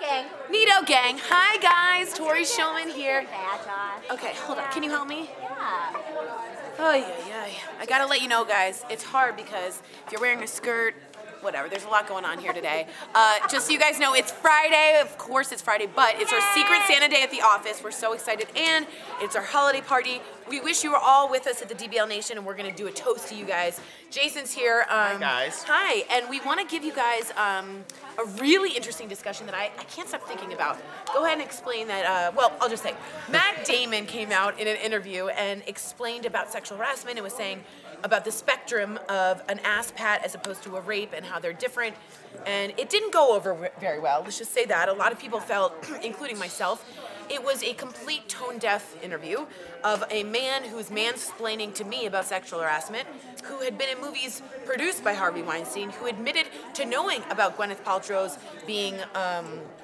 Gang. Neato gang. Hi guys, Tori Shulman here. Bad, Josh. Okay, hold on. Can you help me? Yeah. Oh yeah. I gotta let you know, guys. It's hard because if you're wearing a skirt, whatever. There's a lot going on here today. Just so you guys know, it's Friday. Of course, it's Friday, but it's our Secret Santa Day at the office. We're so excited, and it's our holiday party. We wish you were all with us at the DBL Nation, and we're gonna do a toast to you guys. Jason's here. Hi guys. Hi, and we want to give you guys a really interesting discussion that I can't stop thinking about. Go ahead and explain that. Well, I'll just say, Matt Damon came out in an interview and explained about sexual harassment and was saying about the spectrum of an ass pat as opposed to a rape and how they're different. And it didn't go over very well. Let's just say that. A lot of people felt, including myself, it was a complete tone-deaf interview of a man who's mansplaining to me about sexual harassment, who had been in movies produced by Harvey Weinstein, who admitted to knowing about Gwyneth Paltrow's being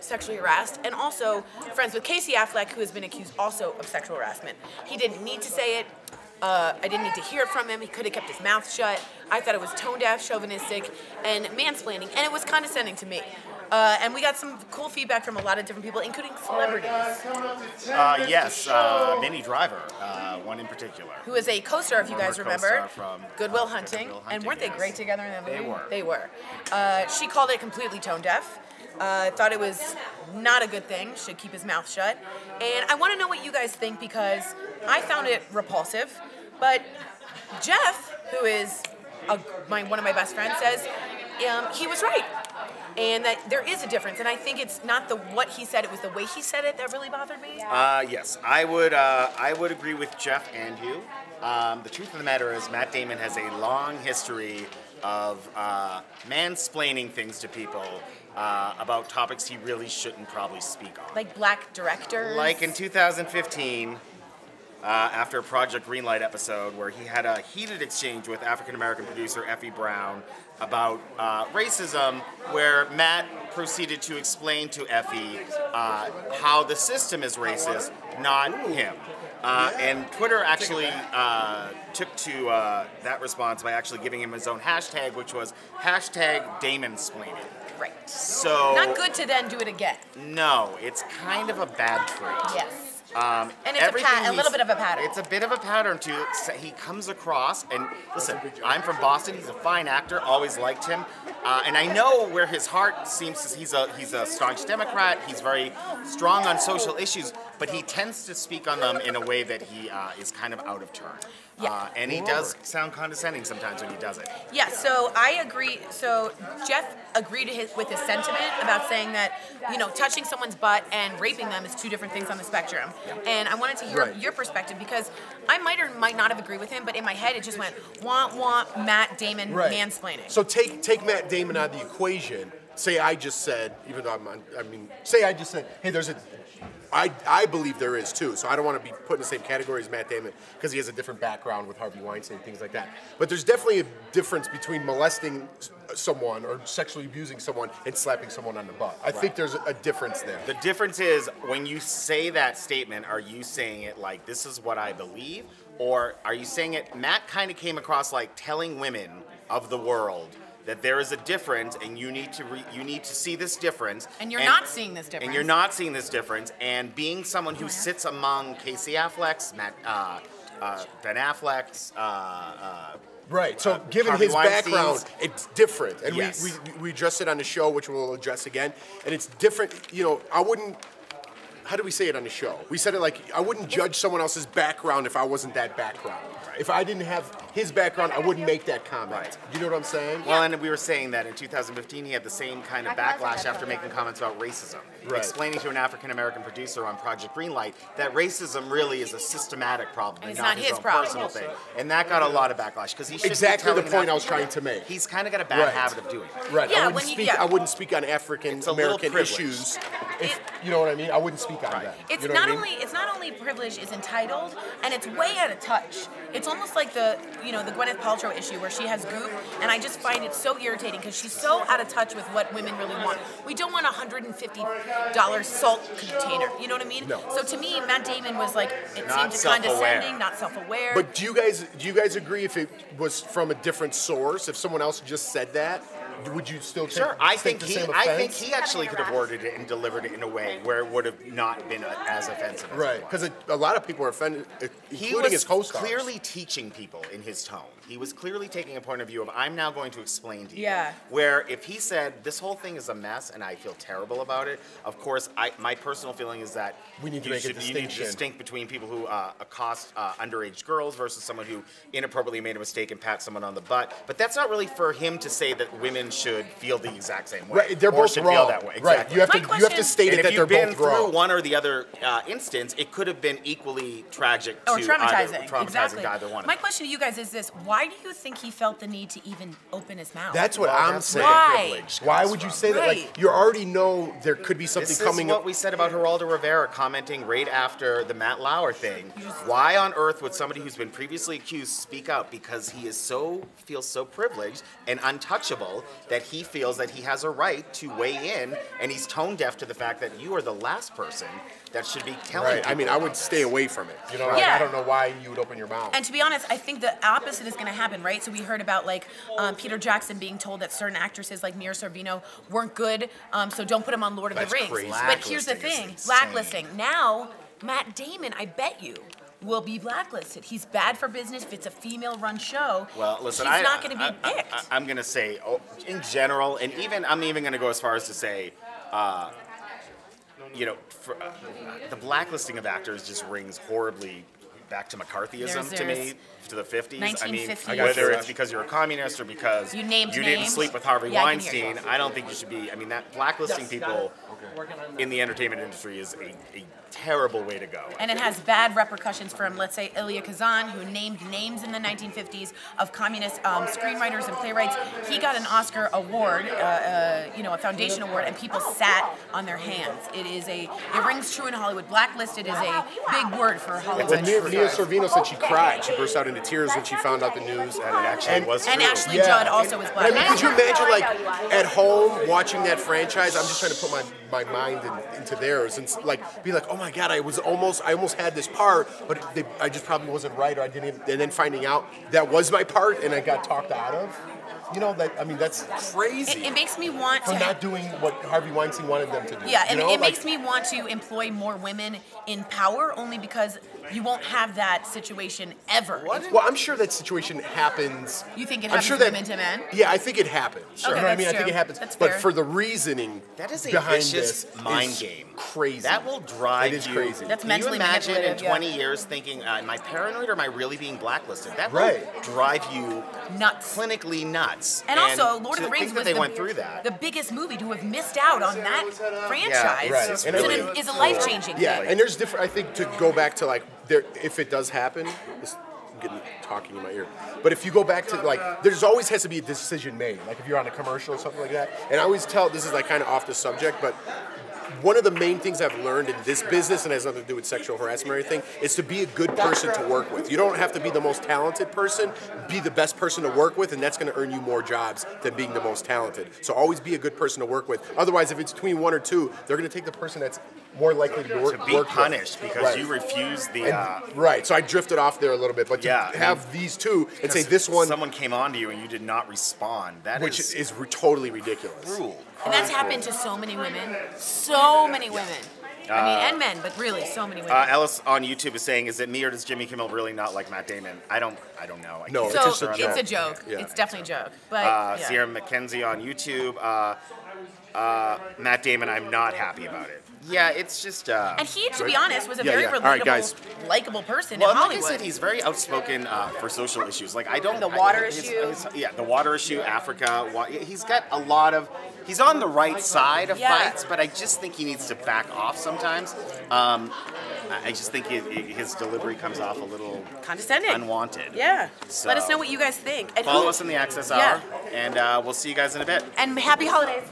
sexually harassed, and also friends with Casey Affleck, who has been accused also of sexual harassment. He didn't need to say it. I didn't need to hear it from him. He could have kept his mouth shut. I thought it was tone-deaf, chauvinistic, and mansplaining, and it was condescending to me. And we got some cool feedback from a lot of different people, including celebrities. Yes, Minnie Driver, one in particular. Who is a co-star, if you guys remember, from Good Will Hunting. And weren't they great together in that movie? They were. She called it completely tone-deaf. Thought it was not a good thing. Should keep his mouth shut. And I want to know what you guys think, because I found it repulsive. But Jeff, who is one of my best friends, says he was right. And that there is a difference, and I think it's not what he said; it was the way he said it that really bothered me. Yes, I would agree with Jeff and you. The truth of the matter is, Matt Damon has a long history of mansplaining things to people about topics he really shouldn't probably speak on. Like black directors. Like in 2015. After a Project Greenlight episode where he had a heated exchange with African-American producer Effie Brown about racism, where Matt proceeded to explain to Effie how the system is racist, not him. And Twitter actually took to that response by actually giving him his own hashtag, which was #DamonSplaining. Right. So not good to then do it again. No, it's kind of a bad trait. Yes. And it's a little bit of a pattern. It's a bit of a pattern too. He comes across, and listen, I'm from Boston. He's a fine actor. Always liked him, and I know where his heart seems. He's a staunch Democrat. He's very strong on social issues, but he tends to speak on them in a way that he is kind of out of turn. Yeah. And he does sound condescending sometimes when he does it. Yeah, so I agree. So Jeff agreed with his sentiment about saying that, touching someone's butt and raping them is two different things on the spectrum. And I wanted to hear your perspective, because I might or might not have agreed with him, but in my head it just went, want Matt Damon mansplaining. So take Matt Damon out of the equation. Say I just said, even though say I just said, hey, there's a... I believe there is too, so I don't want to be put in the same category as Matt Damon because he has a different background with Harvey Weinstein and things like that. But there's definitely a difference between molesting someone or sexually abusing someone and slapping someone on the butt. I think there's a difference there. The difference is, when you say that statement, are you saying it like, this is what I believe? Or are you saying it, Matt kind of came across like telling women of the world that there is a difference, and you need to see this difference. And you're not seeing this difference. And you're not seeing this difference. And being someone who sits among Casey Affleck's, Ben Affleck's, right. So given Harvey his background, it's different, and yes. we addressed it on the show, which we'll address again. And it's different. I wouldn't. How do we say it on the show? We said it like, I wouldn't judge someone else's background if I wasn't that background. If I didn't have his background, I wouldn't make that comment. Right. You know what I'm saying? Well, and we were saying that in 2015 he had the same kind of backlash after making comments about racism. Right. Explaining to an African-American producer on Project Greenlight that racism really is a systematic problem and not his own personal thing. And that got a lot of backlash, because he should exactly be the point I was trying to make. He's kind of got a bad habit of doing it. Right. Yeah, I wouldn't speak on African-American issues. You know what I mean? I wouldn't speak on that. It's you know it's not only privilege is entitled, and it's way out of touch. It's almost like the Gwyneth Paltrow issue where she has goop, and I just find it so irritating because she's so out of touch with what women really want. We don't want a $150 salt container. You know what I mean? No. So to me, Matt Damon was like, it Not seemed condescending, not self-aware. But do you guys agree if it was from a different source? If someone else just said that, would you still take, Sure, I take think the he. same I offense? think he actually could have worded it and delivered it in a way where it would have not been as offensive. As Right, it was. because a lot of people are offended, He including his was co-stars. clearly teaching people in his tone. He was clearly taking a point of view of, I'm now going to explain to you. Yeah. Where if he said, this whole thing is a mess and I feel terrible about it, of course, my personal feeling is that We need to you make a you need to distinction. distinct between people who accost underage girls versus someone who inappropriately made a mistake and pat someone on the butt. But that's not really for him to say that women should feel the exact same way. Right, they're or both should wrong. feel that way. Right, Exactly. you have My to you have to question- state And it if that they're you've been both through wrong. one or the other instance, it could have been equally tragic Or to traumatizing. traumatizing Exactly. to either one of My them. question to you guys is this: why do you think he felt the need to even open his mouth? That's what Well, I'm that's saying. where the Why? privilege Why comes would you from. say that? Right. Like you already know there could be something This coming. is what we said about Geraldo Rivera commenting right after the Matt Lauer thing. Why on earth would somebody who's been previously accused speak out? Because he is feels so privileged and untouchable that he feels that he has a right to weigh in, and he's tone deaf to the fact that you are the last person that should be telling Right. I mean, people I would about stay this. away from it. You know, like, Yeah. I don't know why you would open your mouth. And to be honest, I think the opposite is going to happen, right? So we heard about like Peter Jackson being told that certain actresses like Mira Sorvino weren't good, so don't put them on Lord of That's the Rings. crazy. But here's the Blacklisting is thing: insane. blacklisting. Now, Matt Damon, I bet you, will be blacklisted. He's bad for business. If it's a female-run show, Well, listen, he's not going to be picked. I'm going to say, in general, and I'm even going to go as far as to say, the blacklisting of actors just rings horribly back to McCarthyism to There's me, to the 50s. I mean, 1950s. whether it's because you're a communist or because You named didn't names. sleep with Harvey Yeah, I can hear Weinstein, I don't think you should be. I mean, that blacklisting people in the entertainment industry is a terrible way to go. And it has bad repercussions from, let's say, Elia Kazan, who named names in the 1950s of communist screenwriters and playwrights. He got an Oscar award, a foundation award, and people sat on their hands. It rings true in Hollywood. Blacklisted is a big word for Hollywood. Well, Mia Sorvino said she cried. She burst out into tears when she found out the news. And it actually was And true. Ashley Yeah. Judd also was I mean, black. could you imagine, like, at home watching that franchise? I'm just trying to put my mind into theirs and like be like, oh my god, I almost had this part, but I just probably wasn't right, or I didn't. And then finding out that was my part, and I got talked out of. You know, that's crazy. It makes me want for to. not doing what Harvey Weinstein wanted them to do. Yeah, you and know? it makes me want to employ more women in power, only because you won't have that situation ever. Well, I'm sure that situation happens. You think it I'm happens sure from that, women to men? Yeah, I think it happens. Okay, you know what I that's mean? I think true. it happens. That's but fair. for the reasoning That is a behind vicious this mind is game. Crazy. That will drive It is you. crazy. That's Can mentally you imagine in manipulative, yeah. 20 years thinking, am I paranoid or am I really being blacklisted? That Right. will drive you Nuts. clinically nuts. And also, Lord of the to Rings think that was they the, went through that. the biggest movie to have missed out on that franchise. Right. It's And really is a life-changing Yeah, thing. and there's different. I think to go back to like, if it does happen, I'm getting talking in my ear. But if you go back to like, there's always has to be a decision made. Like if you're on a commercial or something like that. And I always tell, this is like kind of off the subject, but one of the main things I've learned in this business, and has nothing to do with sexual harassment or anything, is to be a good person to work with. You don't have to be the most talented person, be the best person to work with, and that's going to earn you more jobs than being the most talented. So always be a good person to work with. Otherwise, if it's between one or two, they're going to take the person that's more likely to work to be with. punished because Right. you refuse the. Right, so I drifted off there a little bit, but to Yeah, have these two and say this one, Someone came on to you and you did not respond. That which is is totally ridiculous. cruel. And that's happened to so many women. So many women. I mean, and men, but really, so many women. Ellis on YouTube is saying, "Is it me or does Jimmy Kimmel really not like Matt Damon?" I don't know. I No, can't so it's just a answer on it's that. a joke. Yeah. It's definitely a joke. But yeah. Sierra McKenzie on YouTube. Matt Damon, I'm not happy about it. Yeah, it's just. And he, to be honest, was a Yeah, very yeah. All right, guys. relatable, likable person Well, in like I Hollywood. said, he's very outspoken for social issues. Like I don't. The water his- issue. The water issue, Africa. He's got a lot of. He's on the right side of Yeah. fights, but I just think he needs to back off sometimes. I just think his delivery comes off a little Condescending. unwanted. Yeah. So- Let us know what you guys think. And Follow who- us in the Access Yeah. Hour, and we'll see you guys in a bit. And happy holidays.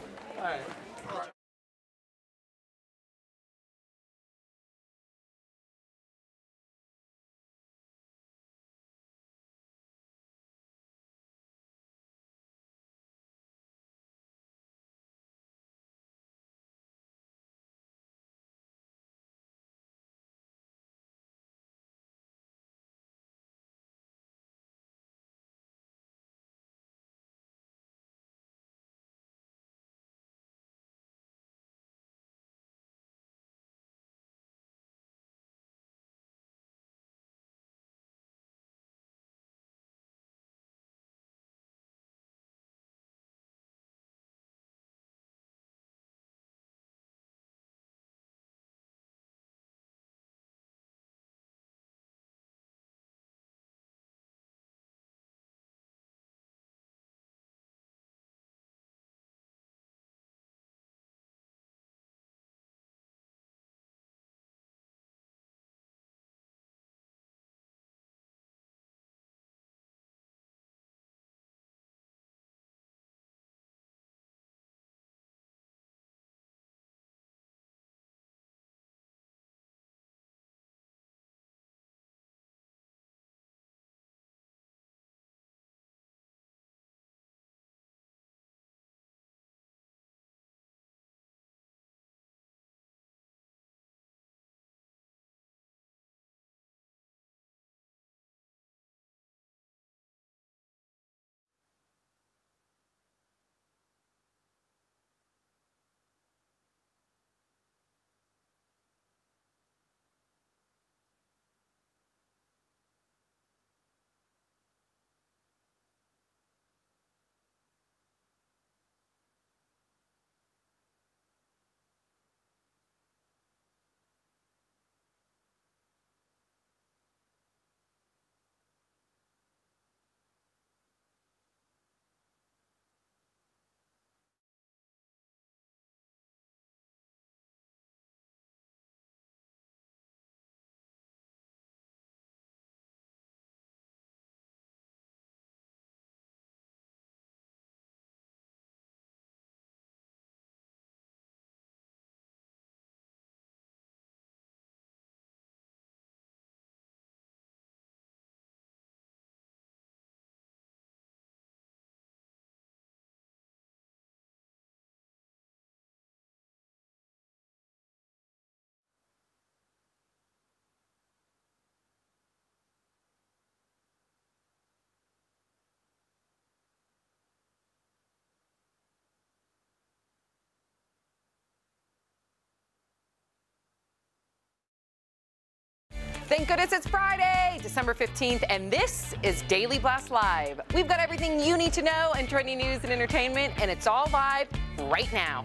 Thank goodness it's Friday, December 15th, and this is Daily Blast Live. We've got everything you need to know in trending news and entertainment, and it's all live right now.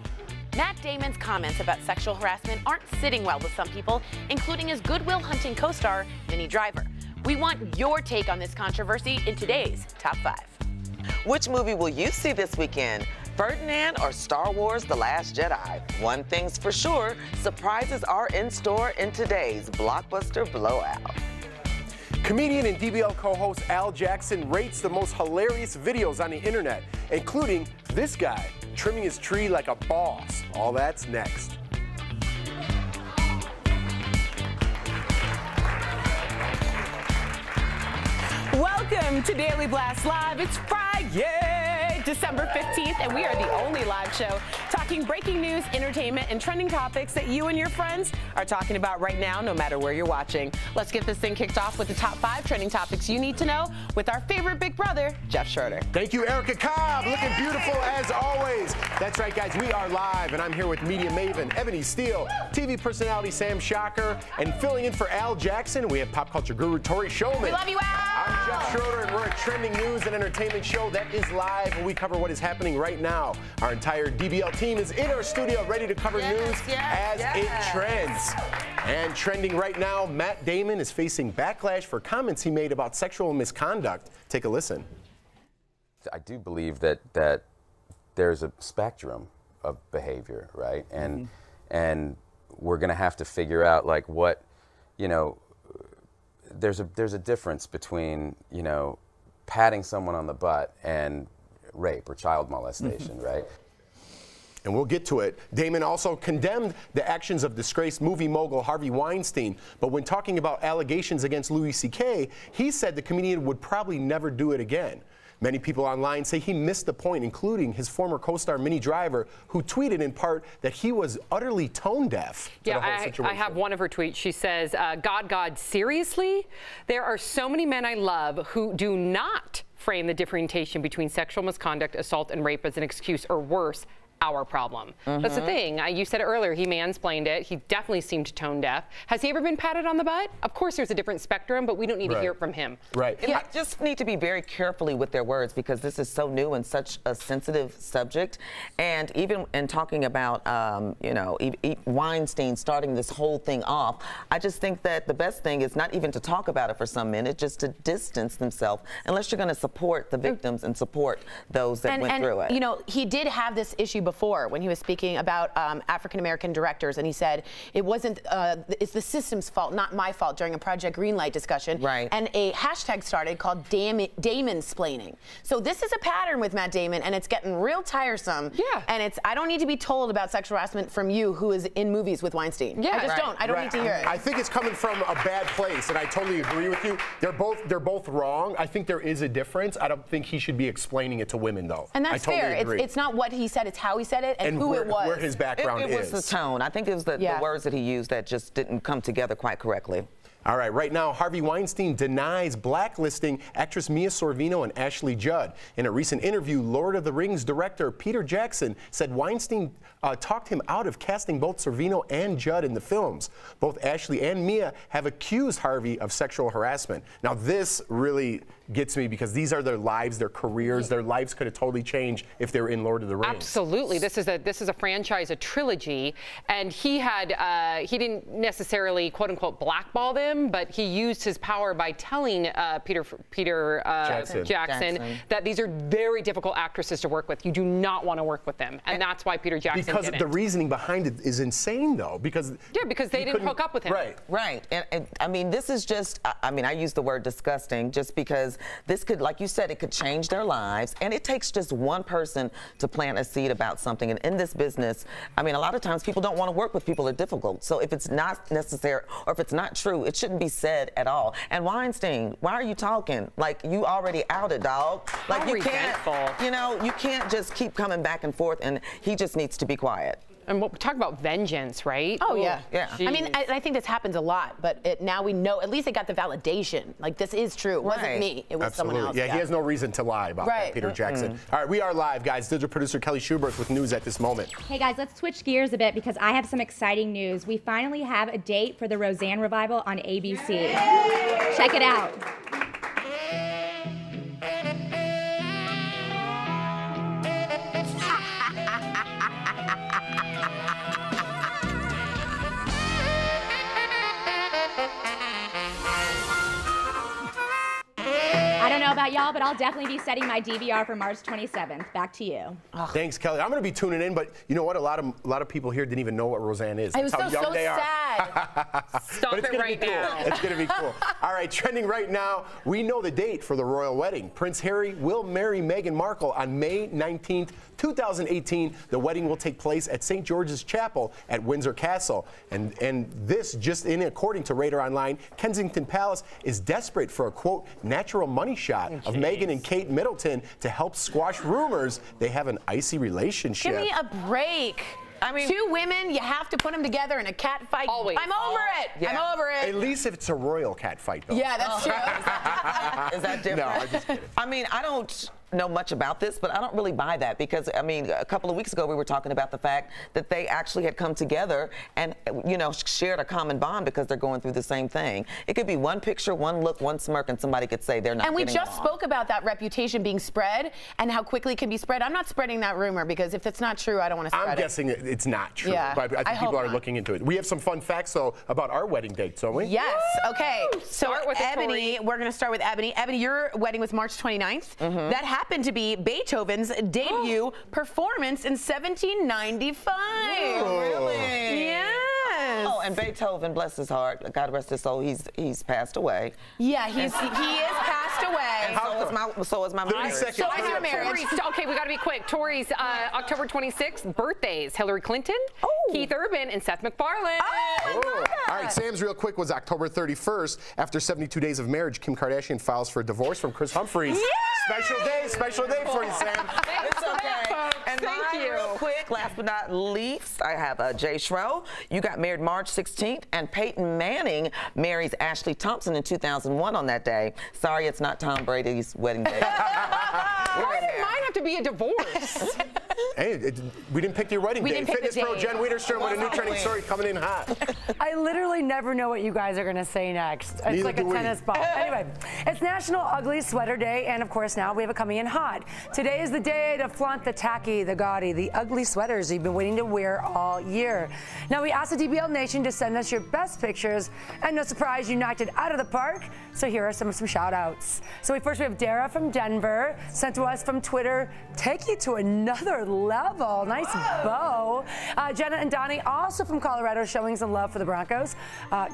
Matt Damon's comments about sexual harassment aren't sitting well with some people, including his Good Will Hunting co-star, Minnie Driver. We want your take on this controversy in today's Top 5. Which movie will you see this weekend? Ferdinand or Star Wars The Last Jedi? One thing's for sure, surprises are in store in today's Blockbuster Blowout. Comedian and DBL co-host Al Jackson rates the most hilarious videos on the internet, including this guy trimming his tree like a boss. All that's next. Welcome to Daily Blast Live. It's Friday, December 15th, and we are the only live show talking breaking news, entertainment, and trending topics that you and your friends are talking about right now, no matter where you're watching. Let's get this thing kicked off with the top 5 trending topics you need to know with our favorite big brother, Jeff Schroeder. Thank you, Erica Cobb. Looking beautiful as always. That's right, guys. We are live, and I'm here with media maven Ebony Steele, TV personality Sam Shocker, and filling in for Al Jackson, we have pop culture guru Tori Shulman. We love you, Al! I'm Jeff Schroeder, and we're a trending news and entertainment show that is live, and we cover what is happening right now. Our entire DBL team is in our studio ready to cover news as it trends. And trending right now, Matt Damon is facing backlash for comments he made about sexual misconduct. Take a listen. I do believe that there's a spectrum of behavior, right? And we're going to have to figure out like what, you know, there's a difference between, you know, patting someone on the butt and rape or child molestation, right? And we'll get to it. Damon also condemned the actions of disgraced movie mogul Harvey Weinstein, but when talking about allegations against Louis C.K., he said the comedian would probably never do it again. Many people online say he missed the point, including his former co-star Minnie Driver, who tweeted in part that he was utterly tone deaf to the whole situation. I have one of her tweets. She says, God, seriously? There are so many men I love who do not frame the differentiation between sexual misconduct, assault, and rape as an excuse, or worse, our problem. That's the thing. You said it earlier. He mansplained it. He definitely seemed tone deaf. Has he ever been patted on the butt? Of course, there's a different spectrum, but we don't need to hear it from him. Right. I just need to be very carefully with their words because this is so new and such a sensitive subject. And even in talking about, you know, Weinstein starting this whole thing off, I just think that the best thing is not even to talk about it for some minutes, just to distance themselves, unless you're going to support the victims and support those that went through it. You know, he did have this issue before when he was speaking about African-American directors, and he said it wasn't, it's the system's fault, not my fault, during a Project Greenlight discussion. Right. And a hashtag started called Damon-splaining. So this is a pattern with Matt Damon, and it's getting real tiresome. Yeah. And I don't need to be told about sexual harassment from you who is in movies with Weinstein. Yeah. I just don't. I don't need to hear it. I think it's coming from a bad place, and I totally agree with you. They're both wrong. I think there is a difference. I don't think he should be explaining it to women, though. And that's fair. It's not what he said, it's how he said it and who it was. Where his background is. It was the tone. I think it was the words that he used that just didn't come together quite correctly. All right, right now, Harvey Weinstein denies blacklisting actress Mia Sorvino and Ashley Judd. In a recent interview, Lord of the Rings director Peter Jackson said Weinstein talked him out of casting both Sorvino and Judd in the films. Both Ashley and Mia have accused Harvey of sexual harassment. Now, this really gets me because these are their lives, their careers. Their lives could have totally changed if they were in Lord of the Rings. Absolutely. This is a franchise, a trilogy, and he didn't necessarily quote unquote blackball them, but he used his power by telling Peter Jackson that these are very difficult actresses to work with. You do not want to work with them, and that's why Peter Jackson because did it. The reasoning behind it is insane, though. Because they didn't hook up with him. Right. And I mean, this is just. I mean, I use the word disgusting just because this could, like you said, it could change their lives, and it takes just one person to plant a seed about something. And in this business, I mean, a lot of times people don't want to work with people that are difficult. So if it's not necessary or if it's not true, it shouldn't be said at all. And Weinstein, why are you talking? Like, you already outed, dog. Like, you can't, you know, you can't just keep coming back and forth, and he just needs to be quiet. And we'll talk about vengeance, right? Oh, yeah. Yeah. I mean, I think this happens a lot, but now we know, at least they got the validation. Like, this is true. It wasn't Right. me. It was someone else. Yeah, he has no reason to lie about that, Peter Jackson. All right, we are live, guys. Digital producer Kelly Schubert with news at this moment. Hey guys, let's switch gears a bit because I have some exciting news. We finally have a date for the Roseanne revival on ABC. Check it out. I don't know about y'all, but I'll definitely be setting my DVR for March 27th. Back to you. Thanks, Kelly. I'm going to be tuning in, but you know what? A lot of people here didn't even know what Roseanne is. It was That's how young they are. sad. Stop But it's it gonna right be cool. now. It's going to be cool. All right, trending right now, we know the date for the royal wedding. Prince Harry will marry Meghan Markle on May 19th, 2018. The wedding will take place at St. George's Chapel at Windsor Castle. And this, just in according to Radar Online, Kensington Palace is desperate for a, quote, natural money shot of Meghan and Kate Middleton to help squash rumors they have an icy relationship. Give me a break. I mean, two women, you have to put them together in a cat fight. Always. I'm over it. Yeah. I'm over At it. least if it's a royal cat fight, though. Yeah, that's true. is that different? No, I'm just kidding. I mean, I don't know much about this, but I don't really buy that because, I mean, a couple of weeks ago we were talking about the fact that they actually had come together and, you know, shared a common bond because they're going through the same thing. It could be one picture, one look, one smirk, and somebody could say they're not And we getting just along. spoke about that reputation being spread and how quickly it can be spread. I'm not spreading that rumor because if it's not true, I don't want to spread I'm guessing it's not true, Yeah, but I I think people hope are not. looking into it. We have some fun facts, though, about our wedding dates, don't we? Yes. Okay. So Start with it, Ebony, Tori. we're going to start with Ebony. Ebony, your wedding was March 29th. That happened to be Beethoven's debut performance in 1795. Really? Yes. Oh, and Beethoven, bless his heart, God rest his soul, he's passed away. Yeah, he is passed away. So is my 30 marriage. seconds. So is your marriage. Okay, we got to be quick. Tori's October 26th birthdays: Hillary Clinton, Keith Urban, and Seth MacFarlane. Oh. All right, Sam's real quick was October 31st. After 72 days of marriage, Kim Kardashian files for divorce from Chris Humphries. Special day for you, Sam. It's okay. And Thank mine, you. real quick, last but not least, I have Jay Schro. You got married March 16th, and Peyton Manning marries Ashley Thompson in 2001 on that day. Sorry, it's not Tom Brady's wedding day. Why did mine have to be a divorce? Hey, we didn't pick your wedding We day. didn't pick the Fitness pro day. Jen Wiederstrom with a new trending story coming in hot. I literally never know what you guys are going to say next. It's Neither like a do we. tennis ball. Anyway, it's National Ugly Sweater Day, and of course now we have it coming in hot. Today is the day to flaunt the tacky, the gaudy, the ugly sweaters you've been waiting to wear all year. Now we asked the DBL Nation to send us your best pictures, and no surprise, you knocked it out of the park. So here are some shout outs. So first we have Dara from Denver, sent to us from Twitter, take you to another level. Nice bow. Jenna and Donnie, also from Colorado, showing some love for the Broncos,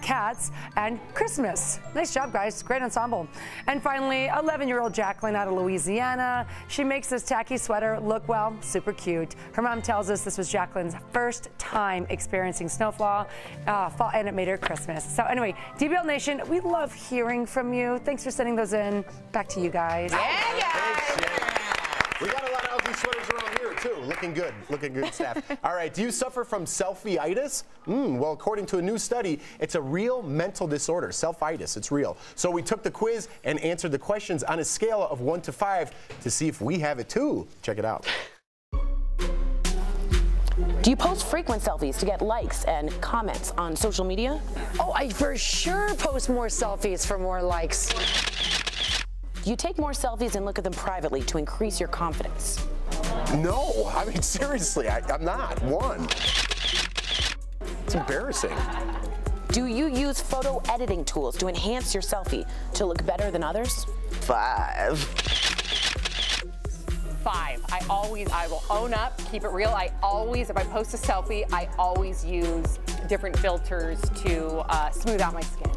Cats, and Christmas. Nice job, guys. Great ensemble. And finally, 11-year-old Jacqueline out of Louisiana. She makes this tacky sweater look, well, super cute. Her mom tells us this was Jacqueline's first time experiencing snowfall, fall, and it made her Christmas. So anyway, DBL Nation, we love hearing from you. Thanks for sending those in. Back to you guys. We got a lot of ugly sweaters around here, too. Looking good staff. All right, do you suffer from selfie-itis? Well, according to a new study, it's a real mental disorder, self-itis, it's real. So we took the quiz and answered the questions on a scale of 1 to 5 to see if we have it too. Check it out. Do you post frequent selfies to get likes and comments on social media? Oh, I for sure post more selfies for more likes. Do you take more selfies and look at them privately to increase your confidence? No, I mean, seriously, I'm not. One. It's embarrassing. Do you use photo editing tools to enhance your selfie to look better than others? 5. 5. I will own up, keep it real. If I post a selfie, I always use different filters to smooth out my skin.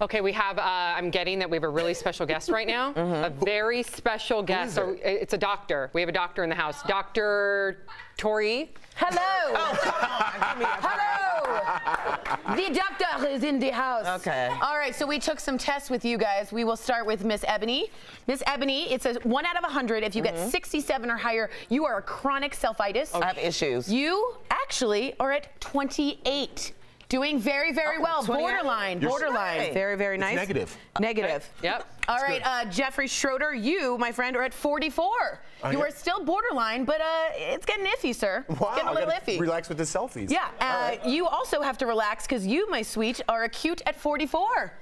Okay, we have, I'm getting that we have a really special guest right now. A very special guest. So it's a doctor. We have a doctor in the house. Dr. Tori. Hello. Oh, come on. Hello. The doctor is in the house. Okay. All right, so we took some tests with you guys. We will start with Miss Ebony. Miss Ebony, it's a 1 out of 100. If you get 67 or higher, you are a chronic self-itis. I have issues. You actually are at 28. Doing very, very well. 28. Borderline. You're Borderline. right. Very, very nice. negative. Negative. Yep. All right, Jeffrey Schroeder, you, my friend, are at 44. You are still borderline, but it's getting iffy, sir. Wow, It's getting a little I gotta iffy. relax with the selfies. Yeah, you also have to relax because you, my sweet, are acute at 44.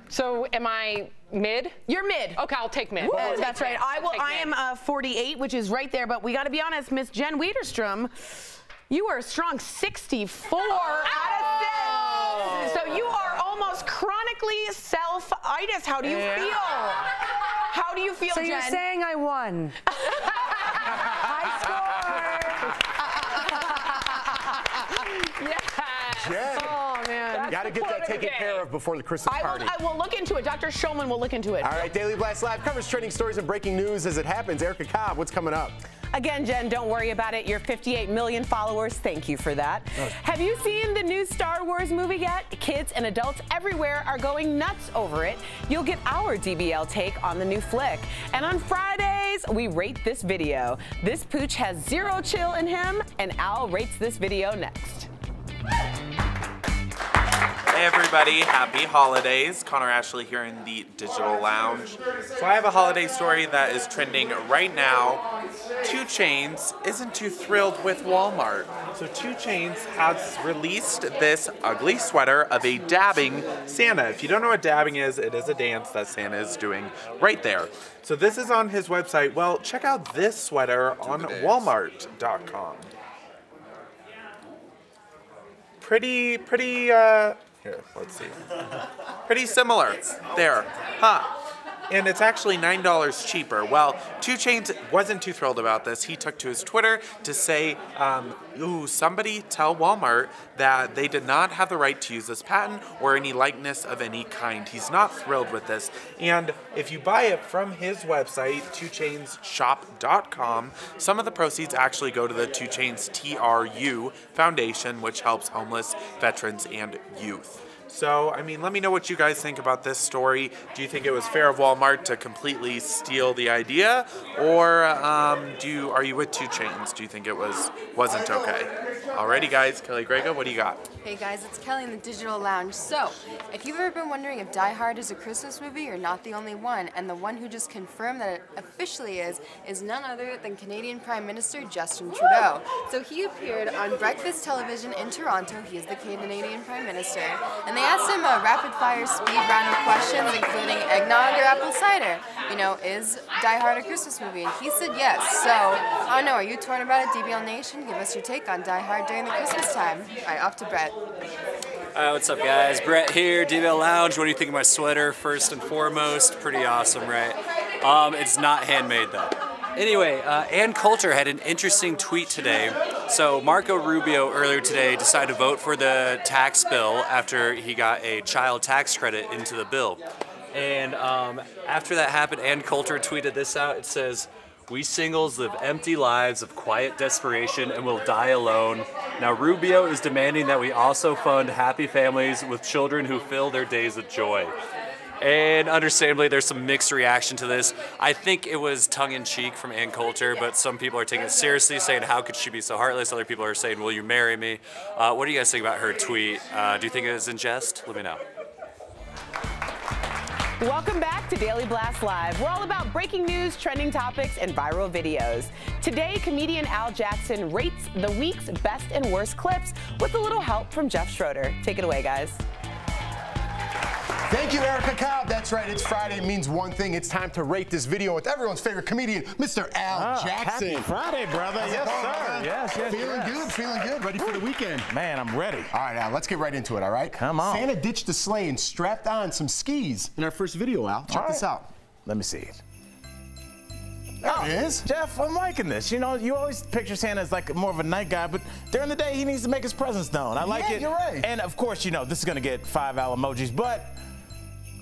So am I mid? You're mid. Okay, I'll take mid. That's right. I am 48, which is right there, but we got to be honest, Miss Jen Wiederstrom, you are a strong 64 out of 6. So you are almost chronically self-itis. How do you feel? How do you feel, So Jen? you're saying I won. Jen, Oh, man. gotta get that taken care of before the Christmas party. I will look into it. Dr. Shulman will look into it. All right, Daily Blast Live covers trending stories and breaking news as it happens. Erica Cobb, what's coming up? Again, Jen, don't worry about it. Your 58 million followers, thank you for that. Have you seen the new Star Wars movie yet? Kids and adults everywhere are going nuts over it. You'll get our DBL take on the new flick. And on Fridays, we rate this video. This pooch has 0 chill in him, and Al rates this video next. Hey everybody, happy holidays. Connor Ashley here in the Digital Lounge. So I have a holiday story that is trending right now. 2 Chainz isn't too thrilled with Walmart. So 2 Chainz has released this ugly sweater of a dabbing Santa. If you don't know what dabbing is, it is a dance that Santa is doing right there. So this is on his website. Well, check out this sweater on Walmart.com. Pretty, here, let's see. Pretty similar. There. Huh. And it's actually $9 cheaper. Well, 2 Chainz wasn't too thrilled about this. He took to his Twitter to say, ooh, somebody tell Walmart that they did not have the right to use this patent or any likeness of any kind. He's not thrilled with this. And if you buy it from his website, 2chainzshop.com, some of the proceeds actually go to the 2 Chainz TRU Foundation, which helps homeless veterans and youth. So, I mean, let me know what you guys think about this story. Do you think it was fair of Walmart to completely steal the idea? Or are you with 2 Chainz? Do you think it wasn't okay? Alrighty guys, Kelly Grego, what do you got? Hey guys, it's Kelly in the Digital Lounge. So, if you've ever been wondering if Die Hard is a Christmas movie, you're not the only one. And the one who just confirmed that it officially is none other than Canadian Prime Minister Justin Trudeau. So he appeared on Breakfast Television in Toronto. He is the Canadian Prime Minister. And they asked him a rapid-fire speed round of questions, including eggnog or apple cider. You know, is Die Hard a Christmas movie? And he said yes. So, I don't know, are you torn about it, DBL Nation? Give us your take on Die Hard during the Christmas time. All right, off to Brett. What's up, guys? Brett here, DBL Lounge. What do you think of my sweater? First and foremost, pretty awesome, right? It's not handmade, though. Anyway, Ann Coulter had an interesting tweet today. So Marco Rubio earlier today decided to vote for the tax bill after he got a child tax credit into the bill. And after that happened, Ann Coulter tweeted this out. It says, "We singles live empty lives of quiet desperation and will die alone. Now Rubio is demanding that we also fund happy families with children who fill their days with joy." And understandably, there's some mixed reaction to this. I think it was tongue-in-cheek from Ann Coulter, but some people are taking it seriously, saying, how could she be so heartless? Other people are saying, will you marry me? What do you guys think about her tweet? Do you think it was in jest? Let me know. Welcome back to Daily Blast Live. We're all about breaking news, trending topics, and viral videos. Today, comedian Al Jackson rates the week's best and worst clips with a little help from Jeff Schroeder. Take it away, guys. Thank you, Erica Cobb. That's right, it's Friday. It means one thing. It's time to rate this video with everyone's favorite comedian, Mr. Al Jackson. Happy Friday, brother. Yes, sir. Yes. Feeling good. Ready for the weekend? Man, I'm ready. All right, Al, let's get right into it, all right? Come on. Santa ditched the sleigh and strapped on some skis in our first video, Al. Check this out. Let me see it. There it is. Jeff, I'm liking this. You know, you always picture Santa as like more of a night guy, but during the day, he needs to make his presence known. I like it. You're right. And of course, you know, this is going to get 5 Al emojis, but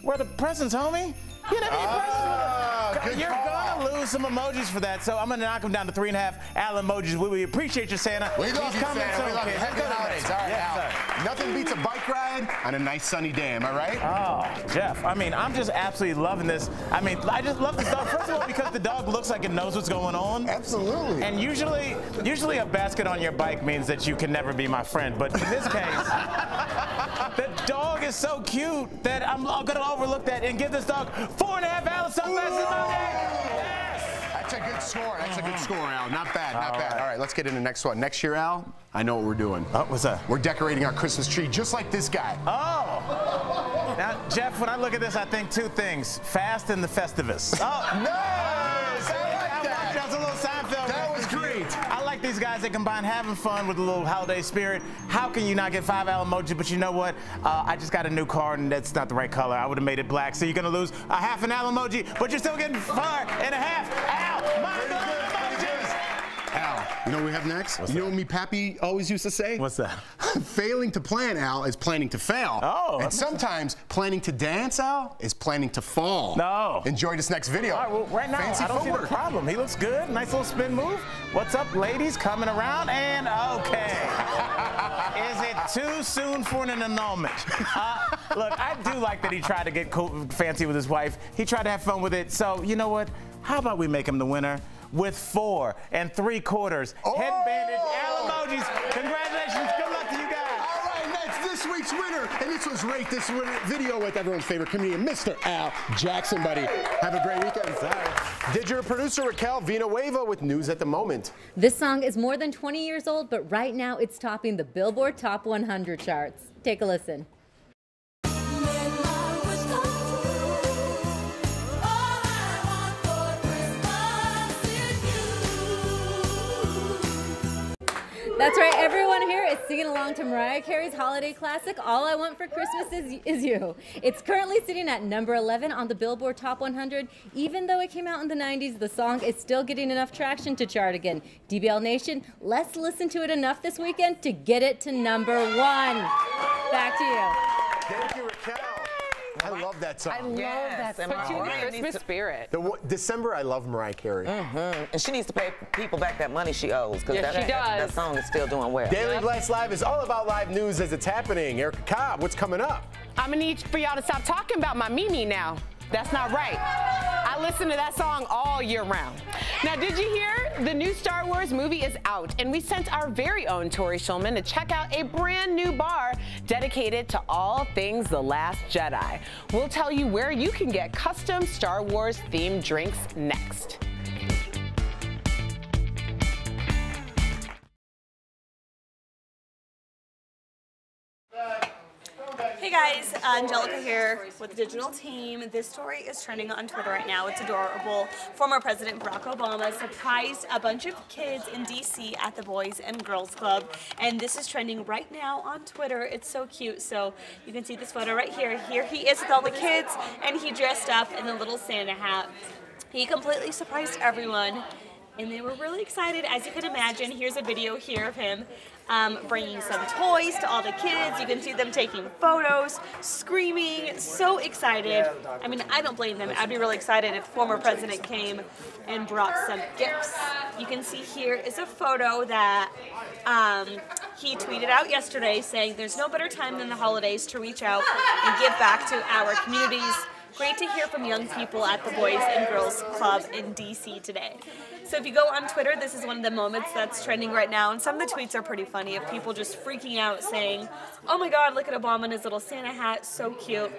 Where the presents, homie? You never get presents. You're gonna lose some emojis for that, so I'm gonna knock them down to 3.5 Al emojis. We appreciate you, Santa. We love you, Santa. We love you. Happy holidays. All right, Al. Nothing beats a bike ride on a nice sunny day, am I right? Oh, Jeff, I mean, I'm just absolutely loving this. I mean, I just love this dog. First of all, because the dog looks like it knows what's going on. Absolutely. And usually a basket on your bike means that you can never be my friend. But in this case, the dog is so cute that I'm gonna overlook that and give this dog 4.5 Al sunglasses. That's a good score. That's a good score, Al. Not bad, not bad. All right, let's get into the next one. Next year, Al, I know what we're doing. Oh, what's that? We're decorating our Christmas tree just like this guy. Oh. Now, Jeff, when I look at this, I think two things. Fast and the Festivus. Oh. Nice! I like that. That's a little Seinfeld. That was great. I like these guys that combine having fun with a little holiday spirit. How can you not get 5 Al emoji? But you know what? I just got a new car and that's not the right color. I would have made it black. So you're gonna lose a 1/2 Al emoji, but you're still getting 4.5 Al. Al, you know what we have next? You know what me Pappy always used to say? What's that? Failing to plan, Al, is planning to fail. Oh. And sometimes planning to dance, Al, is planning to fall. No. Enjoy this next video. All right, well, right now, Fancy I don't see footwork. the problem. He looks good. Nice little spin move. What's up, ladies? Coming around, and okay. Is it too soon for an annulment? Look, I do like that he tried to get cool, fancy with his wife. He tried to have fun with it. So, you know what? How about we make him the winner with 4 3/4 head bandage Al emojis. Congratulations. Good luck to you guys. All right, that's this week's winner. And this was Rate This Video with everyone's favorite comedian, Mr. Al Jackson, buddy. Have a great weekend. Digital producer Raquel Villanueva with news at the moment. This song is more than 20 years old, but right now it's topping the Billboard Top 100 charts. Take a listen. That's right, everyone here is singing along to Mariah Carey's holiday classic, All I Want for Christmas Is You. It's currently sitting at number 11 on the Billboard Top 100. Even though it came out in the 90s, the song is still getting enough traction to chart again. DBL Nation, let's listen to it enough this weekend to get it to number 1. Back to you. Thank you, Raquel. I love that song. I love that song. Puts you in the Christmas spirit. December, I love Mariah Carey. And she needs to pay people back that money she owes, because Yes, she does. that song is still doing well. Daily Blast Live is all about live news as it's happening. Erica Cobb, what's coming up? I'm gonna need for y'all to stop talking about my Mimi now. That's not right. I listen to that song all year round. Now, did you hear? The new Star Wars movie is out, and we sent our very own Tori Shulman to check out a brand new bar dedicated to all things The Last Jedi. We'll tell you where you can get custom Star Wars themed drinks next. Hey guys, Angelica here with the digital team. This story is trending on Twitter right now. It's adorable. Former President Barack Obama surprised a bunch of kids in DC at the Boys and Girls Club, and this is trending right now on Twitter. It's so cute. So you can see this photo right here. Here he is with all the kids, and he dressed up in a little Santa hat. He completely surprised everyone, and they were really excited. As you can imagine, here's a video here of him bringing some toys to all the kids. You can see them taking photos, screaming, so excited. I mean, I don't blame them. I'd be really excited if former president came and brought some gifts. You can see here is a photo that he tweeted out yesterday saying there's no better time than the holidays to reach out and give back to our communities. Great to hear from young people at the Boys and Girls Club in DC today. So if you go on Twitter, this is one of the moments that's trending right now, and some of the tweets are pretty funny of people just freaking out saying, oh my god, look at Obama in his little Santa hat, so cute.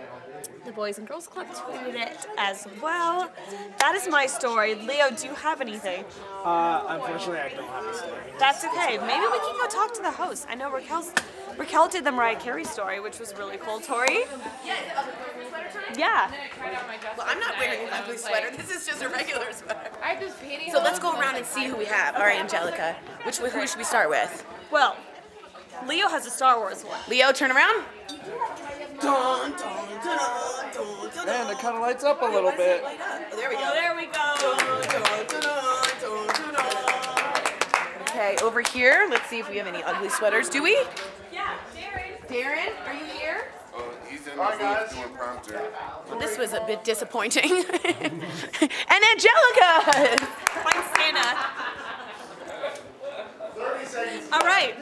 The Boys and Girls Club tweeted it as well. That is my story. Leo, do you have anything? Unfortunately, I don't have a story. That's okay. Maybe we can go talk to the host. I know Raquel did the Mariah Carey story, which was really cool. Tori? Yeah. Well, I'm not wearing an ugly sweater. This is just a regular sweater. I just painting. So let's go around and see who we have. All right, Angelica. Who should we start with? Well, Leo has a Star Wars one. Leo, turn around. Man, it kind of lights up a little bit. There we go. There we go. Okay, over here, let's see if we have any ugly sweaters. Do we? Yeah, Darren, are you here? He's in the booth doing prompter. Well, this was a bit disappointing. And Angelica! Thanks, Santa. 30 seconds. All right.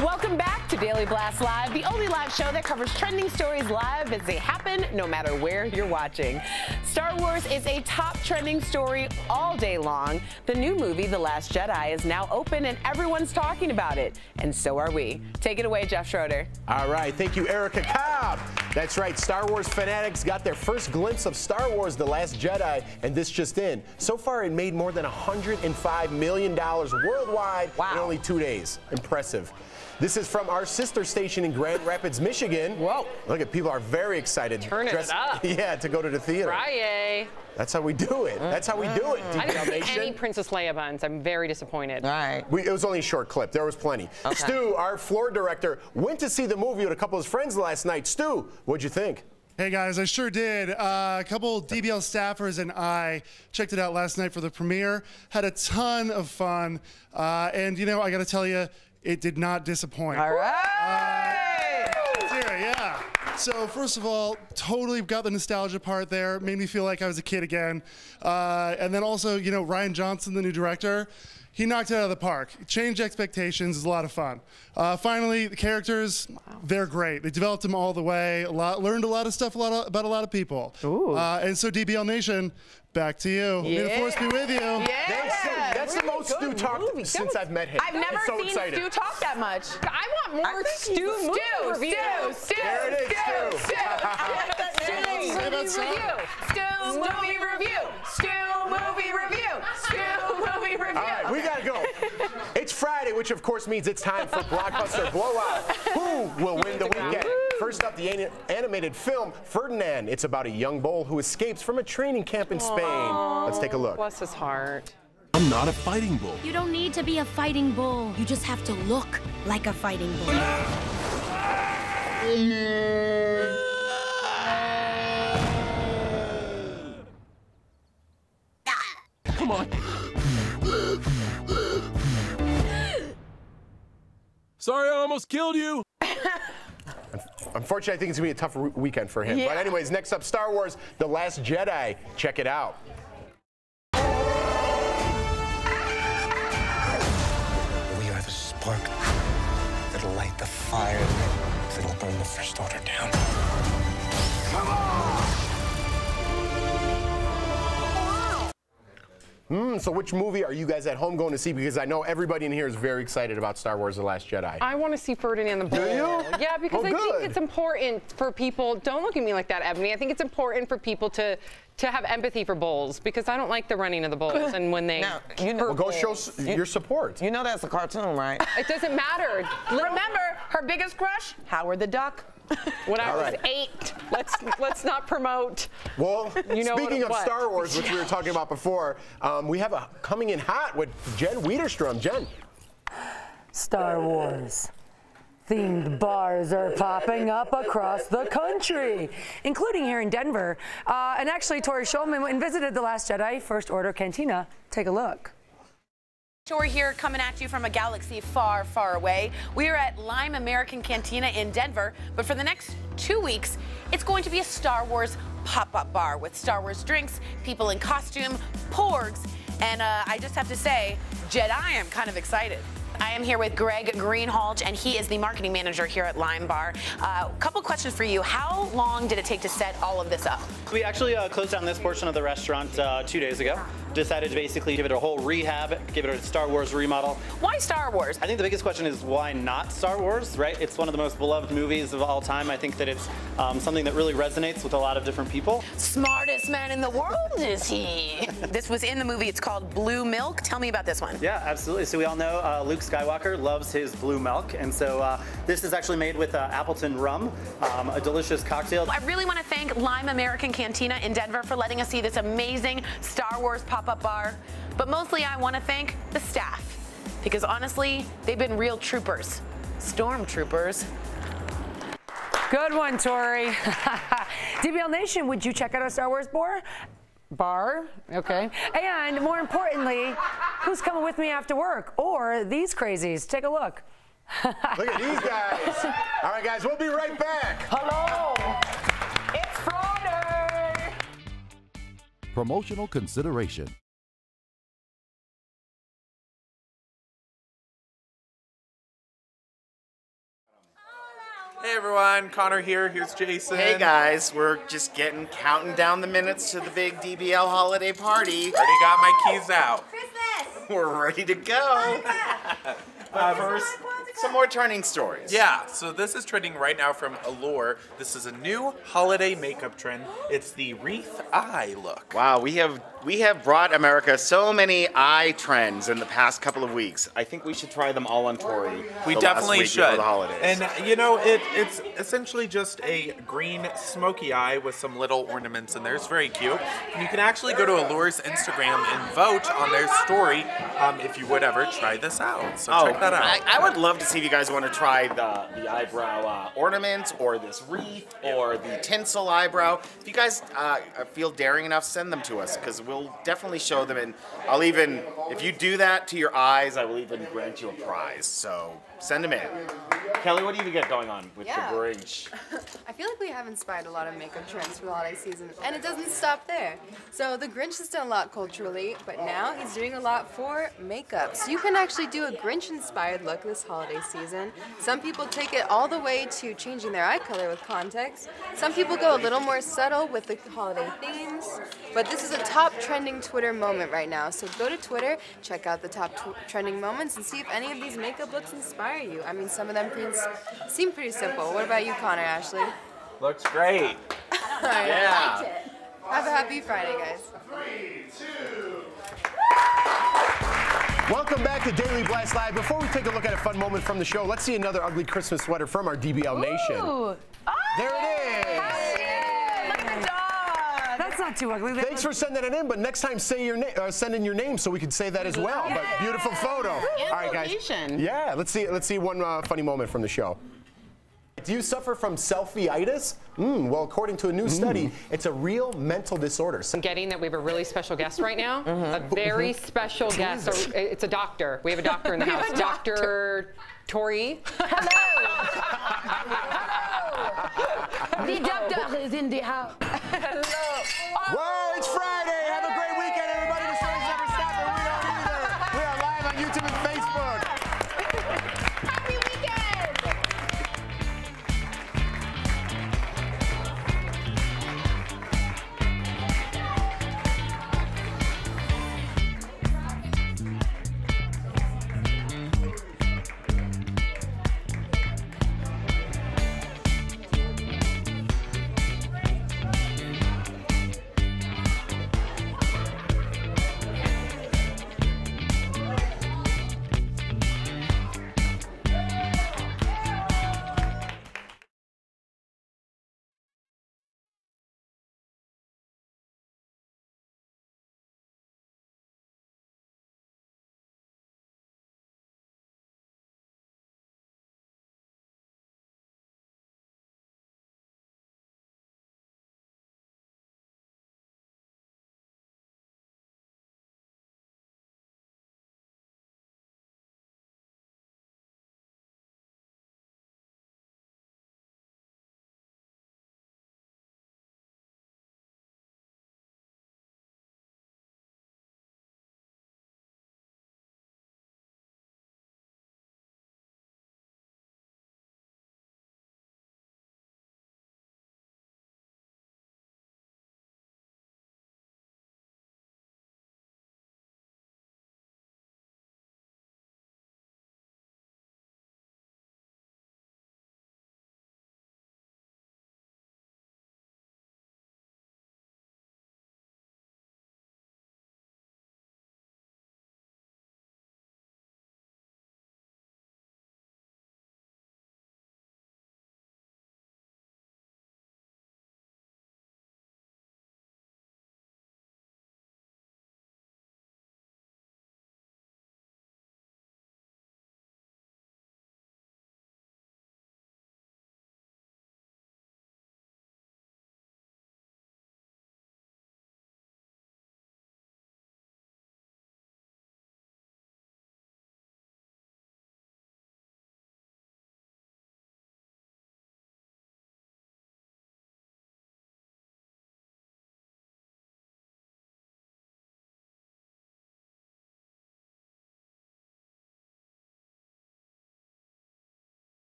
Welcome back to Daily Blast Live, the only live show that covers trending stories live as they happen, no matter where you're watching. Star Wars is a top trending story all day long. The new movie, The Last Jedi, is now open and everyone's talking about it. And so are we. Take it away, Jeff Schroeder. All right, thank you, Erica Cobb. That's right, Star Wars fanatics got their first glimpse of Star Wars The Last Jedi, and this just in. So far, it made more than $105 million worldwide in only 2 days. Impressive. This is from our sister station in Grand Rapids, Michigan. Whoa. Look at people are very excited. Turning it up. Yeah, to go to the theater. Friday. That's how we do it. That's how we do it, I DBL didn't see Nation. any Princess Leia buns. I'm very disappointed. All right. It was only a short clip. There was plenty. Okay. Stu, our floor director, went to see the movie with a couple of his friends last night. Stu, what'd you think? Hey guys, I sure did. A couple DBL staffers and I checked it out last night for the premiere. Had a ton of fun. And you know, I gotta tell you, it did not disappoint. All right. Yeah. So first of all, totally got the nostalgia part there. Made me feel like I was a kid again. And then also, you know, Rian Johnson, the new director, he knocked it out of the park. Changed expectations. Is a lot of fun. Finally, the characters, they're great. They developed them all the way. Learned a lot of stuff about a lot of people. And so DBL Nation, back to you. May the force be with you. That's the most Stu talked since I've met him. I've never so seen excited. Stu talk that much. I want more Stu movie review. There it is, Stu. Stu movie review. Stu movie review. Stu movie review. All right, we gotta go. It's Friday, which of course means it's time for Blockbuster Blowout. Who will win the weekend? First up, the animated film Ferdinand. It's about a young bull who escapes from a training camp in Spain. Let's take a look. Bless his heart. I'm not a fighting bull. You don't need to be a fighting bull. You just have to look like a fighting bull. Come on. Sorry, I almost killed you. Unfortunately, I think it's gonna be a tough weekend for him. Yeah. But anyways, next up, Star Wars: The Last Jedi. Check it out. We are the spark that'll light the fire that'll burn the First Order down. Come on! So which movie are you guys at home going to see? Because I know everybody in here is very excited about Star Wars: The Last Jedi. I want to see Ferdinand the Bull. Do you? Yeah, because Oh, I think good. it's important for people. Don't look at me like that, Ebony. I think it's important for people to have empathy for bulls, because I don't like the running of the bulls and when they. Now, you know, Well, go show your support. You know that's a cartoon, right? It doesn't matter. Remember, her biggest crush, Howard the Duck. When I All was right. 8, let's not promote. Well, You know speaking of what? Star Wars, which we were talking about before, we have a coming in hot with Jen Wiederstrom. Jen. Star Wars. Themed bars are popping up across the country, including here in Denver. And actually, Tori Schulman went and visited the Last Jedi First Order Cantina. Take a look. Story here coming at you from a galaxy far, far away. We are at Lime American Cantina in Denver, but for the next 2 weeks, it's going to be a Star Wars pop-up bar with Star Wars drinks, people in costume, porgs, and I just have to say, Jedi, I'm kind of excited. I am here with Greg Greenhalgh, and he is the marketing manager here at Lime Bar. A couple questions for you. How long did it take to set all of this up? We actually closed down this portion of the restaurant 2 days ago. Decided to basically give it a whole rehab, give it a Star Wars remodel. Why Star Wars? I think the biggest question is why not Star Wars, right? It's one of the most beloved movies of all time. I think that it's something that really resonates with a lot of different people. Smartest man in the world, is he? This was in the movie. It's called Blue Milk. Tell me about this one. Yeah, absolutely. So we all know Luke Skywalker loves his blue milk, and so this is actually made with Appleton rum, a delicious cocktail. I really want to thank Lime American Cantina in Denver for letting us see this amazing Star Wars pop-up bar. But mostly I want to thank the staff, because honestly, they've been real troopers. Stormtroopers. Good one, Tori. DBL Nation, would you check out our Star Wars bar? Okay. And more importantly, who's coming with me after work? Or these crazies? Take a look. Look at these guys. All right, guys, we'll be right back. Hello. It's Friday. Promotional consideration. Hey everyone, Connor here. Here's Jason. Hey guys, we're just counting down the minutes to the big DBL holiday party. Already got my keys out. We're ready to go. First, some more trending stories. Yeah, so this is trending right now from Allure. This is a new holiday makeup trend. It's the wreath eye look. Wow, we have brought America so many eye trends in the past couple of weeks. I think we should try them all on Tori. We the definitely last week before should. the holidays. And you know, it's essentially just a green smoky eye with some little ornaments in there. It's very cute. And you can actually go to Allure's Instagram and vote on their story if you would ever try this out. So check that out. I would love to see if you guys want to try the eyebrow ornaments or this wreath or the tinsel eyebrow. If you guys feel daring enough, send them to us because we'll definitely show them. And I'll even, if you do that to your eyes, I will even grant you a prize. So send them in. Kelly, what do you get going on with the Grinch? I feel like we have inspired a lot of makeup trends for the holiday season, and it doesn't stop there. So the Grinch has done a lot culturally, but now he's doing a lot for makeup. So you can actually do a Grinch-inspired look this holiday season. Some people take it all the way to changing their eye color with context. Some people go a little more subtle with the holiday themes. But this is a top trending Twitter moment right now. So go to Twitter, check out the top trending moments, and see if any of these makeup looks inspire you. I mean, some of them seem pretty simple. What about you, Connor, Ashley? Looks great. Yeah. Have a happy Friday, guys. 3, 2. Welcome back to Daily Blast Live. Before we take a look at a fun moment from the show, let's see another ugly Christmas sweater from our DBL Nation. Ooh. There it is. That's not too ugly. Thanks for sending it in, but next time say your send in your name so we can say that as well. But beautiful photo. All right, guys. Yeah, let's see one funny moment from the show. Do you suffer from selfie-itis? Well, according to a new study, it's a real mental disorder. I'm getting that we have a really special guest right now. A very special guest. So it's a doctor. We have a doctor in the house. Dr. Tori. The doctor is in the house. Hello. Whoa!